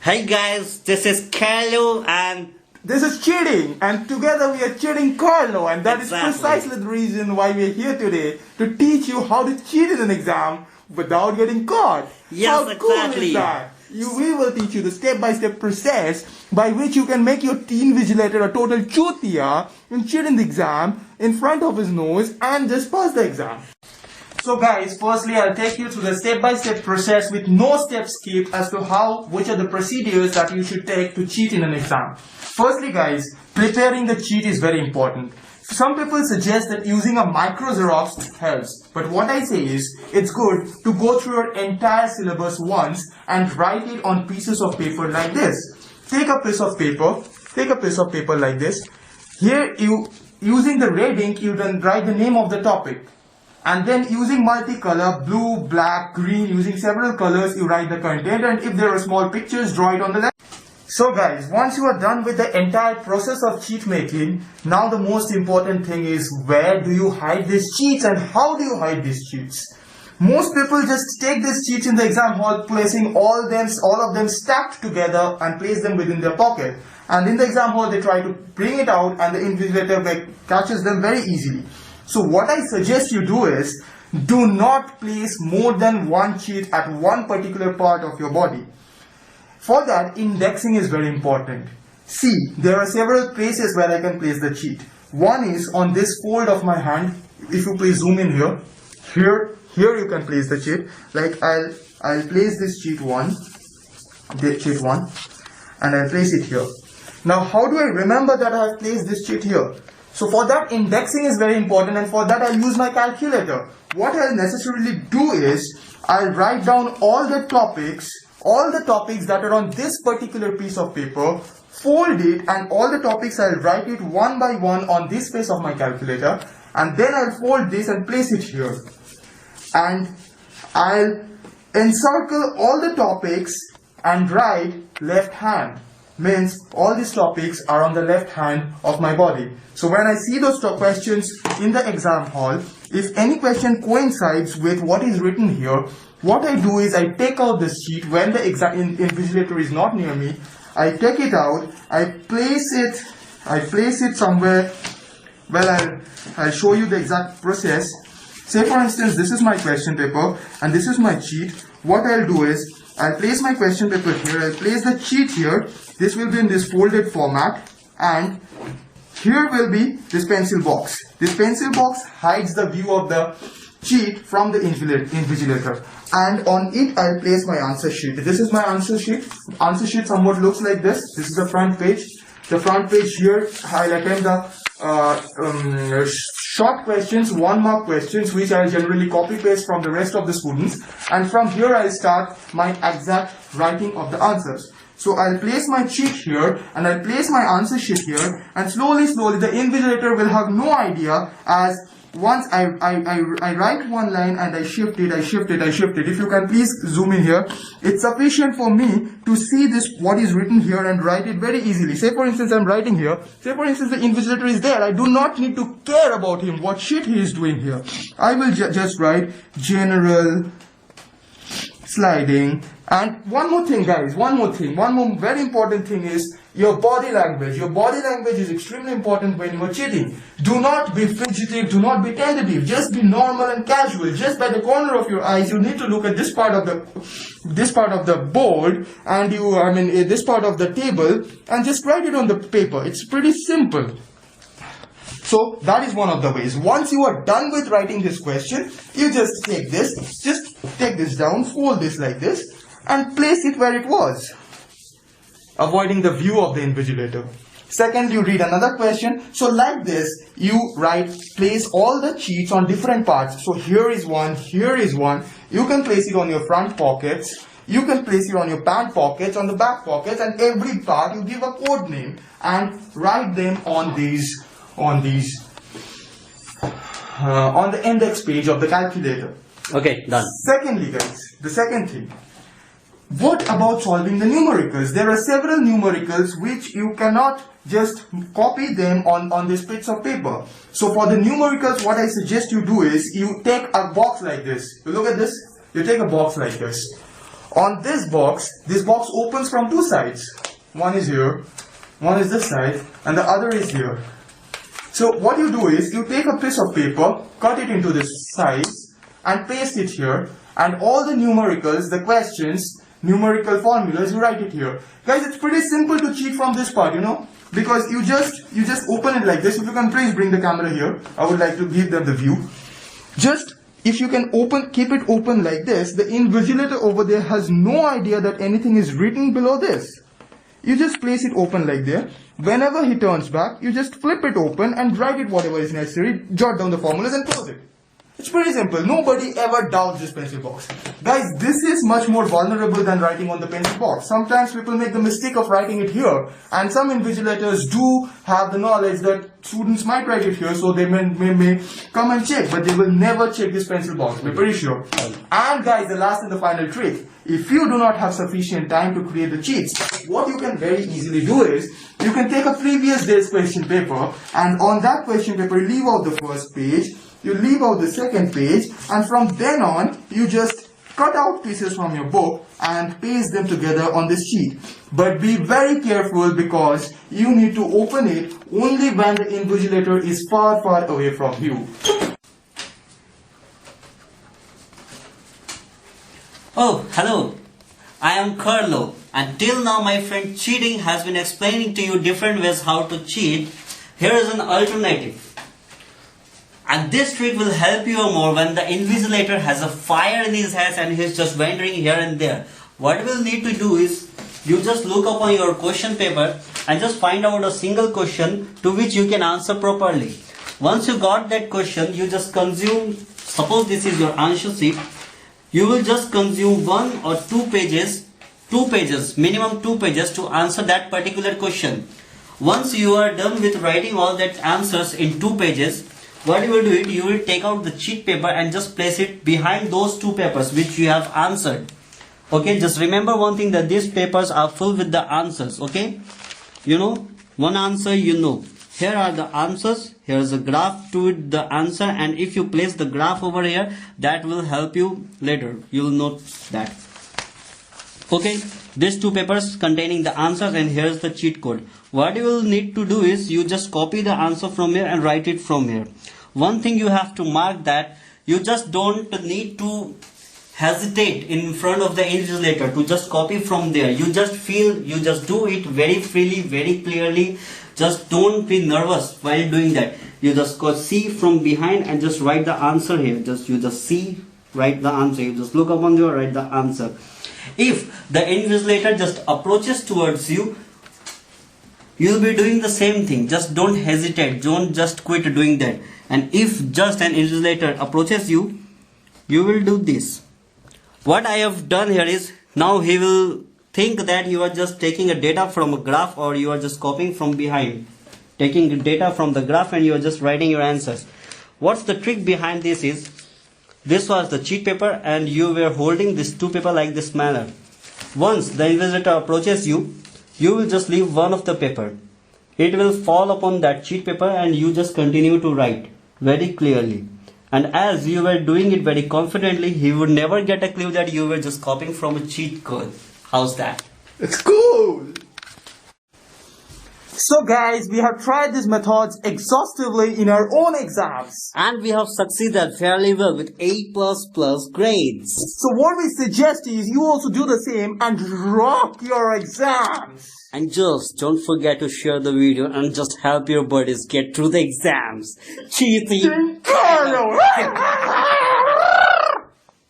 Hey guys, this is Carlo and This is cheating, and together we are cheating Carlo, and that Exactly. is precisely the reason why we are here today, to teach you how to cheat in an exam without getting caught. Yes, how cool exactly. is that? We will teach you the step-by-step process by which you can make your invigilator a total chutia and cheat in the exam in front of his nose and just pass the exam. So guys, firstly I'll take you through the step-by-step process with no steps skipped as to which are the procedures that you should take to cheat in an exam. Firstly guys, preparing the cheat is very important. Some people suggest that using a micro Xerox helps, but what I say is, it's good to go through your entire syllabus once and write it on pieces of paper like this. Take a piece of paper like this. Here using the red ink, you then write the name of the topic. And then using multicolor, blue, black, green, using several colors, you write the content, and if there are small pictures, draw it on the left. So guys, once you are done with the entire process of cheat making, now the most important thing is, where do you hide these cheats and how do you hide these cheats? Most people just take these cheats in the exam hall, placing all of them stacked together and place them within their pocket. And in the exam hall, they try to bring it out and the invigilator catches them very easily. So what I suggest you do is, do not place more than one cheat at one particular part of your body. For that, indexing is very important. See, there are several places where I can place the cheat. One is on this fold of my hand. If you please zoom in here. Here you can place the cheat. Like I'll place this cheat one, and I'll place it here. Now how do I remember that I have placed this cheat here? So for that, indexing is very important, and for that I'll use my calculator. What I'll necessarily do is, I'll write down all the topics that are on this particular piece of paper, fold it, and all the topics I'll write it one by one on this face of my calculator, and then I'll fold this and place it here. And I'll encircle all the topics and write left hand. Means all these topics are on the left hand of my body. So when I see those questions in the exam hall, if any question coincides with what is written here, what I do is I take out this sheet when the invigilator is not near me. I take it out, I place it somewhere. Well, I'll show you the exact process. Say for instance, this is my question paper and this is my cheat. What I'll do is, I'll place my question paper here, I'll place the cheat here. This will be in this folded format, and here will be this pencil box. This pencil box hides the view of the cheat from the invigilator, and on it I'll place my answer sheet. This is my answer sheet. Answer sheet somewhat looks like this. This is the front page. The front page here, I'll attempt the short questions, 1 mark questions, which I'll generally copy paste from the rest of the students, and from here I'll start my exact writing of the answers. So I'll place my cheat here and I'll place my answer sheet here, and slowly the invigilator will have no idea, as once I write one line and I shift it. If you can please zoom in here, it's sufficient for me to see what is written here and write it very easily. Say for instance I'm writing here. Say for instance the invigilator is there. I do not need to care about him, what shit he is doing here. I will just write general sliding. And one more thing guys, one more very important thing is your body language. Your body language is extremely important when you are cheating. Do not be fidgetive, do not be tentative, just be normal and casual. Just by the corner of your eyes, you need to look at this part of the board, and this part of the table, and just write it on the paper. It's pretty simple. So that is one of the ways. Once you are done with writing this question, you just take this down, fold this like this, and place it where it was, avoiding the view of the invigilator. Second, you read another question. So like this, you place all the cheats on different parts. So here is one. You can place it on your front pockets. You can place it on your pant pockets, on the back pockets, and every part you give a code name and write them on the index page of the calculator. okay, done. Secondly guys, the second thing. What about solving the numericals? There are several numericals which you cannot just copy them on this piece of paper. So for the numericals, what I suggest you do is, you take a box like this. You look at this, you take a box like this. On this box opens from two sides. One is here, one is this side, and the other is here. So what you do is, you take a piece of paper, cut it into this size, and paste it here, and all the numericals, the questions, numerical formulas, you write it here. Guys, it's pretty simple to cheat from this part, you know, because you just open it like this. If you can please bring the camera here, I would like to give them the view. Just, if you can keep it open like this, the invigilator over there has no idea that anything is written below this. You just place it open like there. Whenever he turns back, you just flip it open and write it whatever is necessary, jot down the formulas and close it. It's pretty simple. Nobody ever doubts this pencil box. Guys, this is much more vulnerable than writing on the pencil box. Sometimes people make the mistake of writing it here, and some invigilators do have the knowledge that students might write it here, so they may come and check, but they will never check this pencil box, we're pretty sure. And guys, the last and the final trick. If you do not have sufficient time to create the cheats, what you can very easily do is, you can take a previous day's question paper, and on that question paper, leave out the first page, you leave out the second page, and from then on, you just cut out pieces from your book and paste them together on this sheet. But be very careful, because you need to open it only when the invigilator is far, far away from you. Oh, hello. I am Carlo, and till now my friend Cheating has been explaining to you different ways how to cheat. Here is an alternative. And this trick will help you more when the invigilator has a fire in his hands and he's just wandering here and there. What we'll need to do is, you just look up on your question paper and just find out a single question to which you can answer properly. Once you got that question, you just consume, suppose this is your answer sheet, you will just consume 1 or 2 pages, minimum 2 pages to answer that particular question. Once you are done with writing all that answers in 2 pages, what you will do is, you will take out the cheat paper and just place it behind those 2 papers which you have answered. Okay, just remember one thing, that these papers are full with the answers. Okay, you know, one answer you know. Here are the answers, here is a graph to it, the answer, and if you place the graph over here, that will help you later. You will note that. Okay, these 2 papers containing the answers, and here is the cheat code. What you will need to do is, you just copy the answer from here and write it from here. One thing you have to mark, that you just don't need to hesitate in front of the invigilator to just copy from there. You just do it very freely, very clearly. Just don't be nervous while doing that. You just go see from behind and just write the answer here. You just see, write the answer. You just look up on there, write the answer. If the invigilator just approaches towards you, you'll be doing the same thing. Just don't hesitate. Don't just quit doing that. And if just an invigilator approaches you, you will do this. What I have done here is, now he will think that you are just taking a data from a graph, or you are just copying from behind. Taking data from the graph and you are just writing your answers. What's the trick behind this is, this was the cheat paper and you were holding this 2 paper like this manner. Once the invigilator approaches you, you will just leave one of the paper. It will fall upon that cheat paper and you just continue to write very clearly. And as you were doing it very confidently, he would never get a clue that you were just copying from a cheat code. How's that? It's cool! So guys, we have tried these methods exhaustively in our own exams. And we have succeeded fairly well with A++ grades. So what we suggest is, you also do the same and rock your exams. And just don't forget to share the video and just help your buddies get through the exams. Cheating! Carlo!